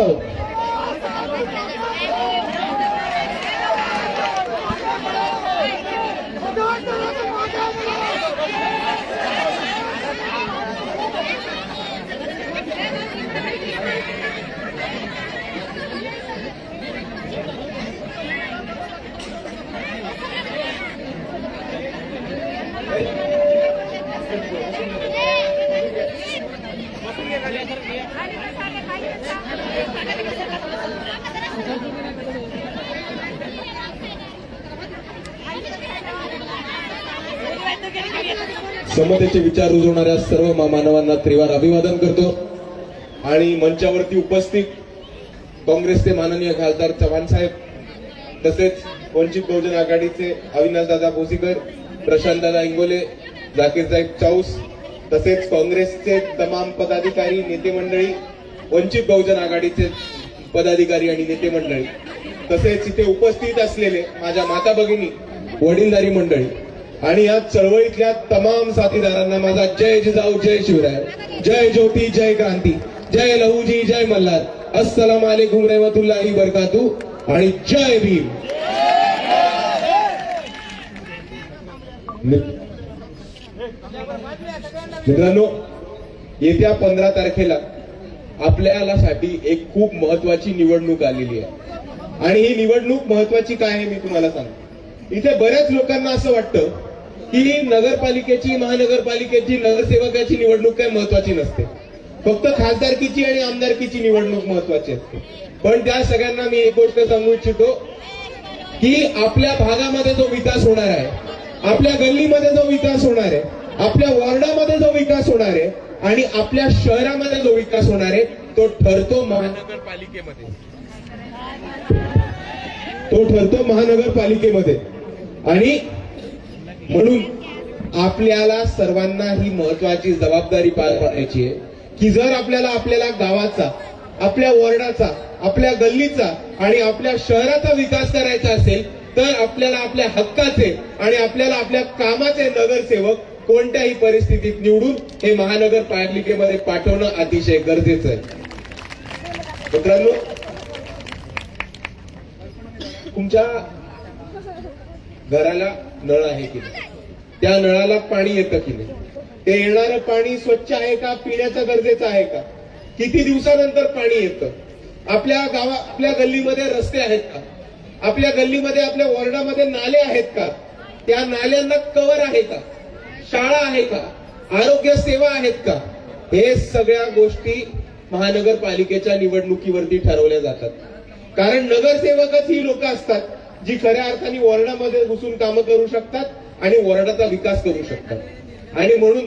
जाधव. समतेचे विचार रुजवणाऱ्या सर्व मानवांना त्रिवार अभिवादन करतो. आणि मंचावरती उपस्थित काँग्रेसचे माननीय खासदार चव्हाण साहेब, तसेच वंचित बहुजन आघाडीचे अविनाशदादा भोसीकर, प्रशांतदादा इंगोले, जाकीर साहेब चाऊस, तसेच काँग्रेसचे तमाम पदाधिकारी, नेते मंडळी, वंचित बहुजन आघाडीचे पदाधिकारी आणि नेते मंडळी, तसेच इथे उपस्थित असलेले माझ्या माता भगिनी, वडीलधारी मंडळी आणि या चळवळीतल्या तमाम साथीदारांना माझा जय जिजाऊ, जय शिवराय, जय ज्योती, जय क्रांती, जय लहूजी, जय मल्हार, अस्सलाम वालेकुम रहमतुल्लाही बरकातू आणि जय भीम. मित्रांनो, येत्या 15 तारखेला आपल्याला साठी एक खूप महत्वाची निवडणूक आलेली आहे. आणि ही निवडणूक महत्वाची काय आहे मी तुम्हाला सांगतो. इथे बऱ्याच लोकांना असं वाटतं की नगरपालिकेची, महानगरपालिकेची, नगरसेवकाची निवडणूक काय महत्वाची नसते, फक्त खासदारकीची आणि आमदारकीची निवडणूक महत्वाची असते. पण त्या सगळ्यांना मी एक गोष्ट सांगू इच्छितो की आपल्या भागामध्ये जो विकास होणार आहे, आपल्या गल्लीमध्ये जो विकास होणार आहे, आपल्या वॉर्डामध्ये जो विकास होणार आहे आणि आपल्या शहरामध्ये जो विकास होणार आहे, तो ठरतो महानगरपालिकेमध्ये. आणि म्हणून आपल्याला सर्वांना ही महत्वाची जबाबदारी पार पाडायची आहे की जर आपल्याला गावाचा, आपल्या वॉर्डाचा, आपल्या गल्लीचा आणि आपल्या शहराचा विकास करायचा असेल तर आपल्याला आपल्या हक्काचे आणि आपल्याला आपल्या कामाचे नगरसेवक कोणत्याही परिस्थितीत निवडून हे महानगरपालिकेमध्ये पाठवणं अतिशय गरजेचं आहे. मित्रांनो, तुमच्या घराला नळ आहे की नाही, त्या नळाला पाणी येतं की नाही, ते येणारं पाणी स्वच्छ आहे का, पिण्याचं गरजेचं आहे का, किती दिवसानंतर पाणी येतं, आपल्या गल्लीमध्ये रस्ते आहेत का, आपल्या गल्लीमध्ये, आपल्या वॉर्डामध्ये नाले आहेत का, त्या नाल्यांना कव्हर आहे का, शाळा आहे का, आरोग्य सेवा आहेत का, हे सगळ्या गोष्टी महानगरपालिकेच्या निवडणुकीवरती ठरवल्या जातात. कारण नगरसेवकच ही लोक असतात जी खऱ्या अर्थाने वॉर्डामध्ये घुसून कामं करू शकतात आणि वॉर्डाचा विकास करू शकतात. आणि म्हणून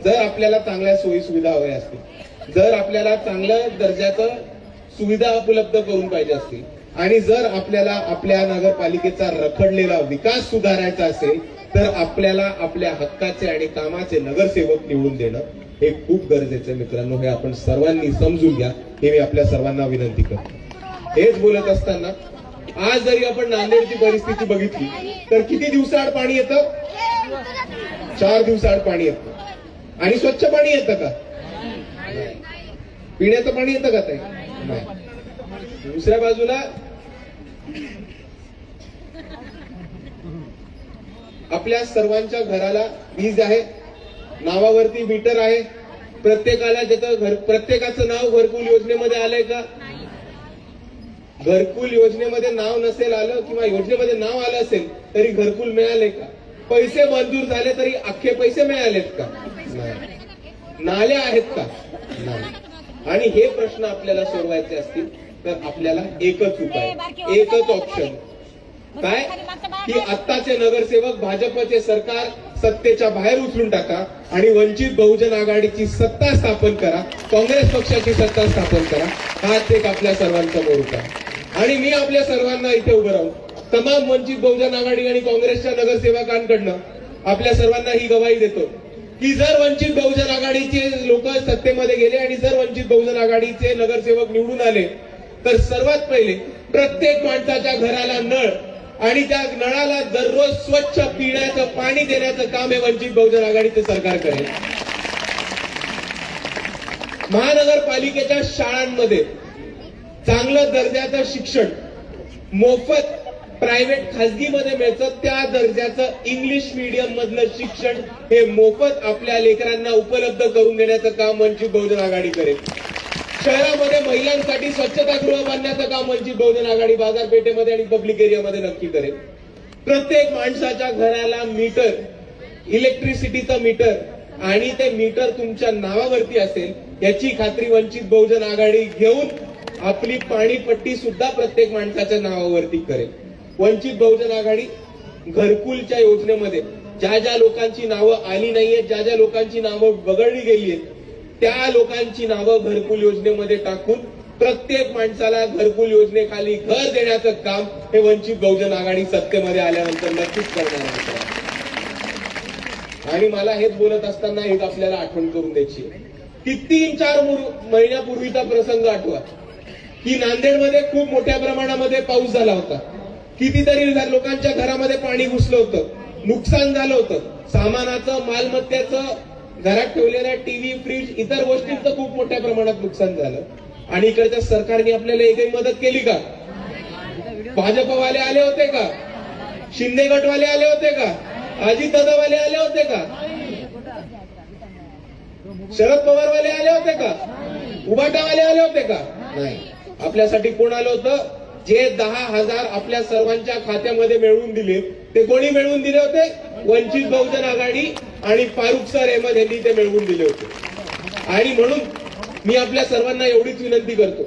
जर आपल्याला चांगल्या सोयी सुविधा हव्या असतील, जर आपल्याला चांगल्या दर्जाचं सुविधा उपलब्ध करून पाहिजे असतील आणि जर आपल्याला आपल्या नगरपालिकेचा रखडलेला विकास सुधारायचा असेल तर आपल्याला आपल्या हक्काचे आणि कामाचे नगरसेवक निवडून देणं हे खूप गरजेचं आहे. मित्रांनो, हे आपण सर्वांनी समजून घ्या, हे मी आपल्या सर्वांना विनंती करतो. हेच बोलत असताना आज जरी आपण नांदेडची परिस्थिती बघितली तर किती दिवसाआड पाणी येतं? 4 दिवसाआड पाणी येतं. आणि स्वच्छ पाणी येतं का? पिण्याचं पाणी येतं का ते? नाही. दुसऱ्या बाजूला आपल्या सर्वांच्या घराला वीज आहे, नावावरती मीटर आहे, प्रत्येकाला ज्याचं प्रत्येकाचं नाव घरकुल योजनेमध्ये आलंय का? घरकुल योजनेमध्ये नाव नसेल आलं किंवा योजनेमध्ये नाव आलं असेल तरी घरकुल मिळाले का? पैसे मंजूर झाले तरी अख्खे पैसे मिळालेत का? नाही. नाल्या आहेत का? नाही. आणि हे प्रश्न आपल्याला सोडवायचे असतील तर आपल्याला एकच उपाय, एकच ऑप्शन काय की आत्ताचे नगरसेवक भाजपचे सरकार सत्तेच्या बाहेर उचलून टाका आणि वंचित बहुजन आघाडीची सत्ता स्थापन करा, काँग्रेस पक्षाची सत्ता स्थापन करा. हाच एक आपल्या सर्वांचा मोर्चा आहे. आणि मी आपल्या सर्वांना इथे उभं राहून तमाम वंचित बहुजन आघाडी आणि काँग्रेसच्या नगरसेवकांकडनं आपल्या सर्वांना ही गवाही देतो की जर वंचित बहुजन आघाडीचे लोक सत्तेमध्ये गेले आणि जर वंचित बहुजन आघाडीचे नगरसेवक निवडून आले तर सर्वात पहिले प्रत्येक माणसाच्या घराला नळ आणि त्या नळाला दररोज स्वच्छ पिण्याचं पाणी देण्याचं काम हे वंचित बहुजन आघाडीचे सरकार करेल. महानगरपालिकेच्या शाळांमध्ये चांगलं दर्जाचं शिक्षण मोफत प्रायव्हेट खाजगीमध्ये मिळतं, त्या दर्जाचं इंग्लिश मीडियम मधलं शिक्षण हे मोफत आपल्या लेकरांना उपलब्ध करून देण्याचं काम वंचित बहुजन आघाडी करेल. शहरामध्ये महिलांसाठी स्वच्छतागृह बांधण्याचं काम वंचित बहुजन आघाडी बाजारपेठेमध्ये आणि पब्लिक एरियामध्ये नक्की करेल. प्रत्येक माणसाच्या घराला मीटर, इलेक्ट्रिसिटीचं मीटर आणि ते मीटर तुमच्या नावावरती असेल याची खात्री वंचित बहुजन आघाडी घेऊन आपली पाणीपट्टी सुद्धा प्रत्येक माणसाच्या नावावरती करेल. वंचित बहुजन आघाडी घरकुलच्या योजनेमध्ये ज्या ज्या लोकांची नावं आली नाहीयेत, ज्या ज्या लोकांची नावं वगळली गेली आहेत, त्या लोकांची नावं घरकुल योजनेमध्ये टाकून प्रत्येक माणसाला घरकुल योजनेखाली घर देण्याचं काम हे वंचित बहुजन आघाडी सत्तेमध्ये आल्यानंतर नक्कीच करणार आहे. आणि मला हेच बोलत असताना एक आपल्याला आठवण करून द्यायची की 3-4 महिन्यापूर्वीचा प्रसंग आठवा की नांदेडमध्ये खूप मोठ्या प्रमाणामध्ये पाऊस झाला होता. कितीतरी लोकांच्या घरामध्ये पाणी घुसलं होतं, नुकसान झालं होतं, सामानाचं, मालमत्तेचं, घरात ठेवलेल्या टीव्ही, फ्रीज, इतर गोष्टींचं खूप मोठ्या प्रमाणात नुकसान झालं. आणि इकडच्या सरकारने आपल्याला एकही मदत केली का? भाजपवाले आले होते का? शिंदे गटवाले आले होते का? अजितदादावाले आले होते का? शरद पवारवाले आले होते का? उबाटावाले आले होते का? नाही. आपल्यासाठी कोण आलं होतं? जे 10,000 आपल्या सर्वांच्या खात्यामध्ये मिळवून दिले ते कोणी मिळवून दिले होते? वंचित बहुजन आघाडी आणि फारुख सर अहमद यांनी ते मिळवून दिले होते. आणि म्हणून मी आपल्या सर्वांना एवढीच विनंती करतो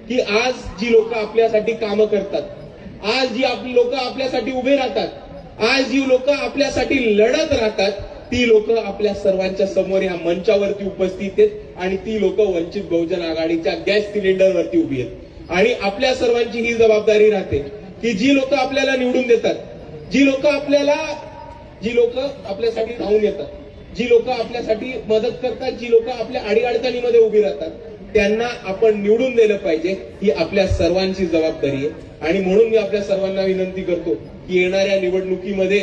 की आज जी लोक आपल्यासाठी कामं करतात, आज जी आपली लोक आपल्यासाठी उभे राहतात, आज जी लोक आपल्यासाठी लढत राहतात, ती लोक आपल्या सर्वांच्या समोर या मंचावरती उपस्थित आहेत आणि ती लोक वंचित बहुजन आघाडीच्या गॅस सिलेंडरवरती उभी आहेत. आणि आपल्या सर्वांची ही जबाबदारी राहते की जी लोक आपल्याला निवडून देतात, जी लोक आपल्यासाठी धावून येतात, जी लोक आपल्यासाठी मदत करतात, जी लोक आपल्या अडीअडचणीमध्ये उभी राहतात, त्यांना आपण निवडून दिलं पाहिजे. ही आपल्या सर्वांची जबाबदारी आहे. आणि म्हणून मी आपल्या सर्वांना विनंती करतो की येणाऱ्या निवडणुकीमध्ये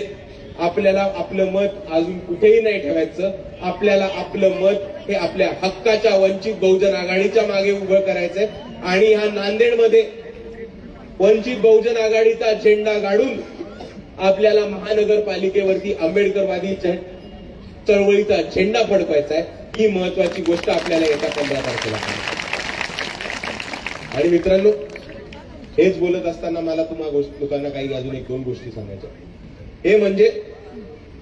आपल्याला आपलं मत अजून कुठेही नाही ठेवायचं. आपल्याला आपलं मत हे आपल्या हक्काच्या वंचित बहुजन आघाडीच्या मागे उभं करायचंय. आणि ह्या नांदेडमध्ये वंचित बहुजन आघाडीचा झेंडा गाडून आपल्याला महानगरपालिकेवरती आंबेडकरवादी चळवळीचा झेंडा फडकवायचा आहे. ही महत्वाची गोष्ट आपल्याला येत्या 15 तारखेला. आणि मित्रांनो, हेच बोलत असताना मला लोकांना काही अजून 1-2 गोष्टी सांगायच्या. हे म्हणजे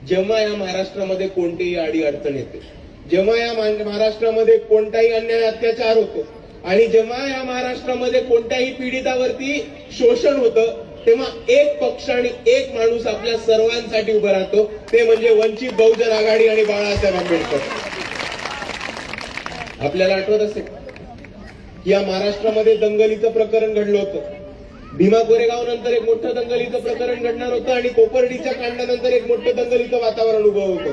जेव्हा या महाराष्ट्रामध्ये कोणतीही अडी अडचण येते, जेव्हा या महाराष्ट्रामध्ये कोणताही अन्याय अत्याचार होतो आणि जेव्हा या महाराष्ट्रामध्ये कोणत्याही पीडितावरती शोषण होतं, तेव्हा एक पक्ष आणि एक माणूस आपल्या सर्वांसाठी उभा राहतो, ते म्हणजे वंचित बहुजन आघाडी आणि बाळासाहेब आंबेडकर. आपल्याला आठवत असेल की या महाराष्ट्रामध्ये दंगलीचं प्रकरण घडलं होतं. भीमा कोरेगाव नंतर एक मोठं दंगलीचं प्रकरण घडणार होतं आणि कोपर्डीच्या कांडानंतर एक मोठं दंगलीचं वातावरण उभं होतं.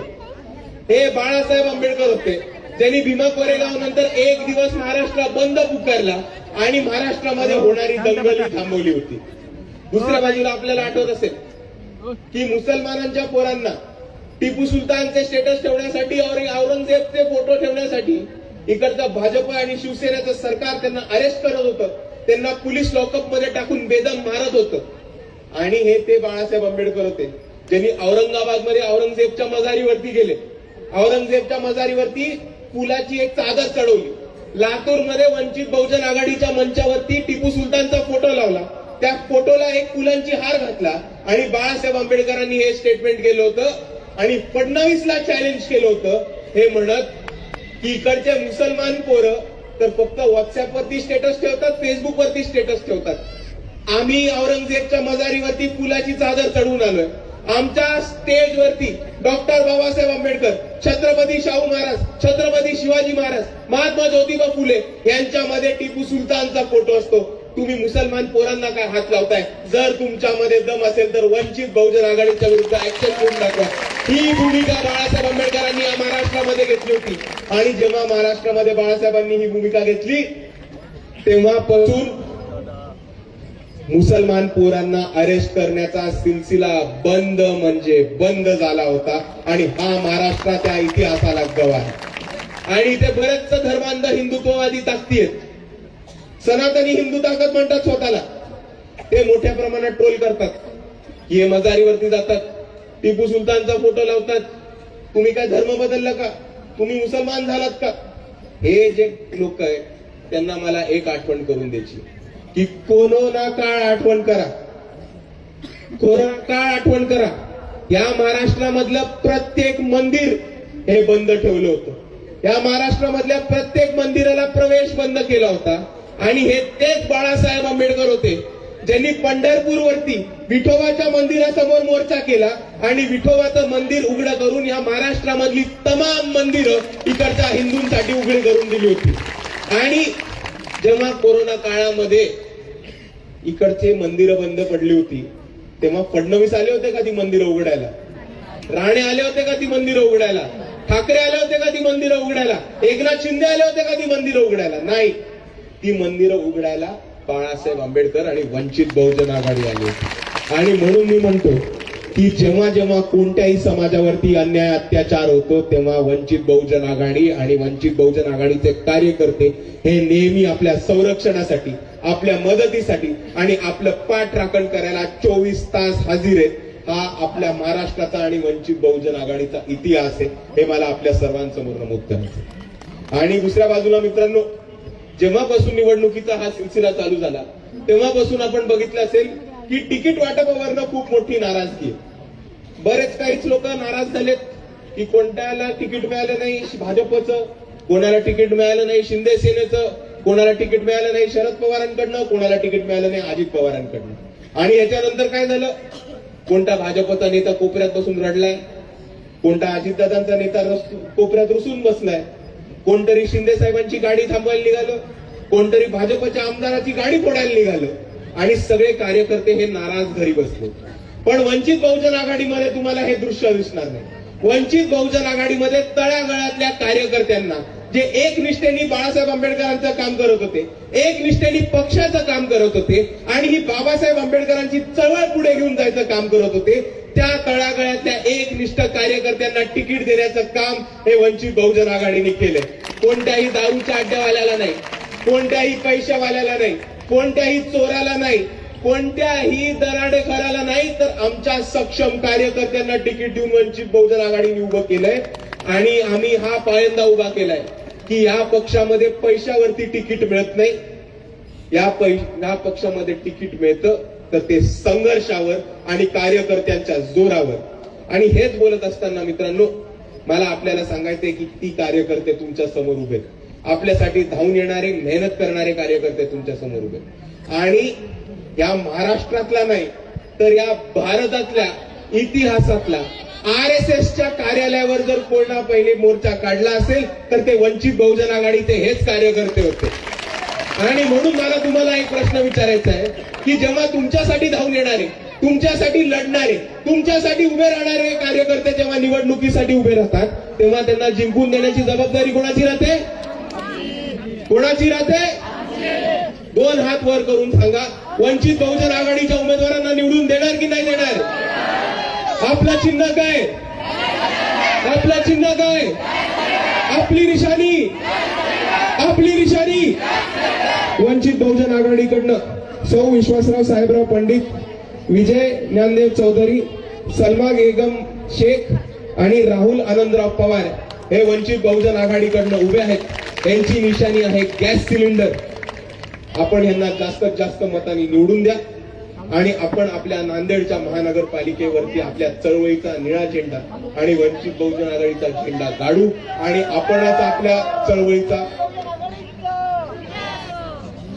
हे बाळासाहेब आंबेडकर होते त्यांनी भीमा कोरेगाव नंतर एक दिवस महाराष्ट्र बंद पुकारला आणि महाराष्ट्रामध्ये होणारी दंगली थांबवली होती. दुसऱ्या बाजूला आपल्याला आठवत असेल की मुसलमानांच्या पोरांना टिपू सुलतानचे स्टेटस ठेवण्यासाठी और औरंगजेबचे फोटो ठेवण्यासाठी इकडचं भाजप आणि शिवसेनेचं सरकार त्यांना अरेस्ट करत होतं, त्यांना पोलीस लॉकअप मध्ये टाकून बेदम मारत होतं. आणि हे ते बाळासाहेब आंबेडकर होते ज्यांनी औरंगाबादमध्ये औरंगजेबच्या मजारीवरती गेले, औरंगजेबच्या मजारीवरती फुलाची एक चादर चढवली. लातूरमध्ये वंचित बहुजन आघाडीच्या मंचावरती टिपू सुलतानचा फोटो लावला, त्या फोटोला एक फुलांची हार घातला आणि बाळासाहेब आंबेडकरांनी हे स्टेटमेंट केलं होतं आणि फडणवीसला चॅलेंज केलं होतं, हे म्हणत की इकडचे मुसलमान पोरं तर फक्त व्हॉट्सअपवरती स्टेटस ठेवतात, फेसबुकवरती स्टेटस ठेवतात. आम्ही औरंगजेबच्या मजारीवरती फुलाची चादर चढवून आलोय. आमच्या स्टेजवरती डॉक्टर बाबासाहेब आंबेडकर, छत्रपती शाहू महाराज, छत्रपती शिवाजी महाराज, महात्मा ज्योतिबा फुले यांच्यामध्ये टिपू सुलतानचा फोटो असतो. तुम्ही मुसलमान पोरांना काय हात लावताय? जर तुमच्यामध्ये दम असेल तर वंचित बहुजन आघाडीच्या विरुद्ध ऍक्शन घेऊन दाखवा. ही भूमिका बाळासाहेब आंबेडकरांनी या महाराष्ट्रामध्ये घेतली होती. आणि जेव्हा महाराष्ट्रामध्ये बाळासाहेबांनी ही भूमिका घेतली तेव्हापासून मुसलमान पोरांना अरेस्ट करण्याचा सिलसिला बंद म्हणजे बंद झाला होता. आणि हा महाराष्ट्राच्या इतिहासाला गवा आहे. आणि इथे बरेचसे धर्मांध हिंदुत्ववादी ताकदी आहेत. सनातनी हिंदू ताकद म्हणतात स्वतःला, ते मोठ्या प्रमाणात ट्रोल करतात की हे मजारीवरती जातात, टिपू सुलतानचा फोटो लावतात, तुम्ही काय धर्म बदलला का, तुम्ही मुसलमान झालात का. हे जे लोक आहेत त्यांना मला एक आठवण करून द्यायची की कोरोना काळ आठवण करा, कोरोना काळ आठवण करा. या महाराष्ट्रामधलं प्रत्येक मंदिर हे बंद ठेवलं होतं, या महाराष्ट्रामधल्या प्रत्येक मंदिराला प्रवेश बंद केला होता. आणि हे तेच बाळासाहेब आंबेडकर होते ज्यांनी पंढरपूरवरती विठोबाच्या मंदिरासमोर मोर्चा केला आणि विठोबाचं मंदिर उघडं करून या महाराष्ट्रामधली तमाम मंदिरं इकडच्या हिंदूंसाठी उघडी करून दिली होती. आणि जेव्हा कोरोना काळामध्ये इकडचे मंदिरं बंद पडली होती तेव्हा फडणवीस आले होते का ती मंदिरं उघडायला, राणे आले होते का ती मंदिरं उघडायला, ठाकरे आले होते का ती मंदिरं उघडायला, एकनाथ शिंदे आले होते का ती मंदिरं उघडायला. नाही, ती मंदिरं उघडायला बाळासाहेब आंबेडकर आणि वंचित बहुजन आघाडी आली होती. आणि म्हणून मी म्हणतो की जेव्हा जेव्हा कोणत्याही समाजावरती अन्याय अत्याचार होतो तेव्हा वंचित बहुजन आघाडी आणि वंचित बहुजन आघाडीचे कार्यकर्ते हे नेहमी आपल्या संरक्षणासाठी, आपल्या मदतीसाठी आणि आपलं पाठ राखण करायला 24 तास हजर आहेत. हा आपल्या महाराष्ट्राचा आणि वंचित बहुजन आघाडीचा इतिहास आहे, हे मला आपल्या सर्वांसमोर नमूद करायचं. आणि दुसऱ्या बाजूला मित्रांनो, जेव्हापासून निवडणुकीचा हा सिलसिला चालू झाला तेव्हापासून आपण बघितलं असेल की तिकीट वाटपावरनं खूप मोठी नाराजगी आहे. बरेच काहीच लोक नाराज झालेत की कोणत्याला तिकीट मिळालं नाही भाजपचं, कोणाला तिकीट मिळालं नाही शिंदे सेनेचं, कोणाला तिकीट मिळालं नाही शरद पवारांकडनं, कोणाला तिकीट मिळालं नाही अजित पवारांकडनं. आणि याच्यानंतर काय झालं, कोणता भाजपचा नेता कोपऱ्यात बसून रडलाय, कोणता अजितदादांचा नेता कोपऱ्यात रुसून बसलाय, कोणतरी शिंदे साहेबांची गाडी थांबवायला निघालं, कोणतरी भाजपच्या आमदाराची गाडी फोडायला निघालं आणि सगळे कार्यकर्ते हे नाराज घरी बसले. पण वंचित बहुजन आघाडीमध्ये तुम्हाला हे दृश्य दिसणार नाही. वंचित बहुजन आघाडीमध्ये तळागाळातल्या कार्यकर्त्यांना जे एकनिष्ठेने बाळासाहेब आंबेडकरांचं काम करत होते, एकनिष्ठेने पक्षाचं काम करत होते आणि ही बाबासाहेब आंबेडकरांची चळवळ पुढे घेऊन जायचं काम करत होते, त्या तळागाळातल्या एकनिष्ठ कार्यकर्त्यांना तिकीट देण्याचं काम हे वंचित बहुजन आघाडीने केलंय. कोणत्याही दारूच्या अड्ड्यावाल्याला नाही, कोणत्याही पैशावाल्याला नाही, कोणत्याही चोराला नाही, कोणत्याही दराडेखोराला नाही, तर आमच्या सक्षम कार्यकर्त्यांना तिकीट देऊन वंचित बहुजन आघाडीने उभं केलंय. आणि आम्ही हा पायंदा उभा केलाय की या पक्षामध्ये पैशावरती तिकीट मिळत नाही, या पक्षामध्ये तिकीट मिळतं तर ते संघर्षावर आणि कार्यकर्त्यांच्या जोरावर. आणि हेच बोलत असताना मित्रांनो, मला आपल्याला सांगायचंय की ती कार्यकर्ते तुमच्या समोर उभे आहेत, आपल्यासाठी धावून येणारे मेहनत करणारे कार्यकर्ते तुमच्या समोर उभे आहेत. आणि या महाराष्ट्रातला नाही तर या भारतातल्या इतिहासातला RSSच्या कार्यालयावर जर कोणा पहिले मोर्चा काढला असेल तर ते वंचित बहुजन आघाडीचे हेच कार्यकर्ते होते. आणि म्हणून मला तुम्हाला एक प्रश्न विचारायचा आहे की जेव्हा तुमच्यासाठी धावून येणारे, तुमच्यासाठी लढणारे, तुमच्यासाठी उभे राहणारे कार्यकर्ते जेव्हा निवडणुकीसाठी उभे राहतात तेव्हा त्यांना जिंकून देण्याची जबाबदारी कोणाची राहते? कोणाची राहते? 2 हात वर करून सांगा, वंचित बहुजन आघाडीच्या उमेदवारांना निवडून देणार की नाही देणार? आपलं चिन्ह काय? आपलं चिन्ह काय? आपली निशाणी, आपली निशाणी वंचित बहुजन आघाडीकडनं सौ विश्वासराव साहेबराव पंडित, विजय ज्ञानदेव चौधरी, सलमा बेगम शेख आणि राहुल आनंदराव पवार हे वंचित बहुजन आघाडीकडनं उभे आहेत. त्यांची निशाणी आहे गॅस सिलेंडर. आपण यांना जास्तीत जास्त मतांनी निवडून द्या आणि आपण आपल्या नांदेडच्या महानगरपालिकेवरती आपल्या चळवळीचा निळा झेंडा आणि वंचित बहुजन आघाडीचा झेंडा काढू आणि आपणच आपल्या चळवळीचा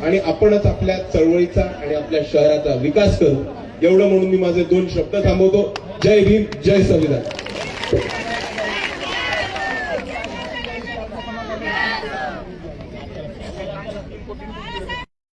आणि आपल्या शहराचा विकास करू. एवढं म्हणून मी माझे 2 शब्द थांबवतो. जय भीम, जय संविधान.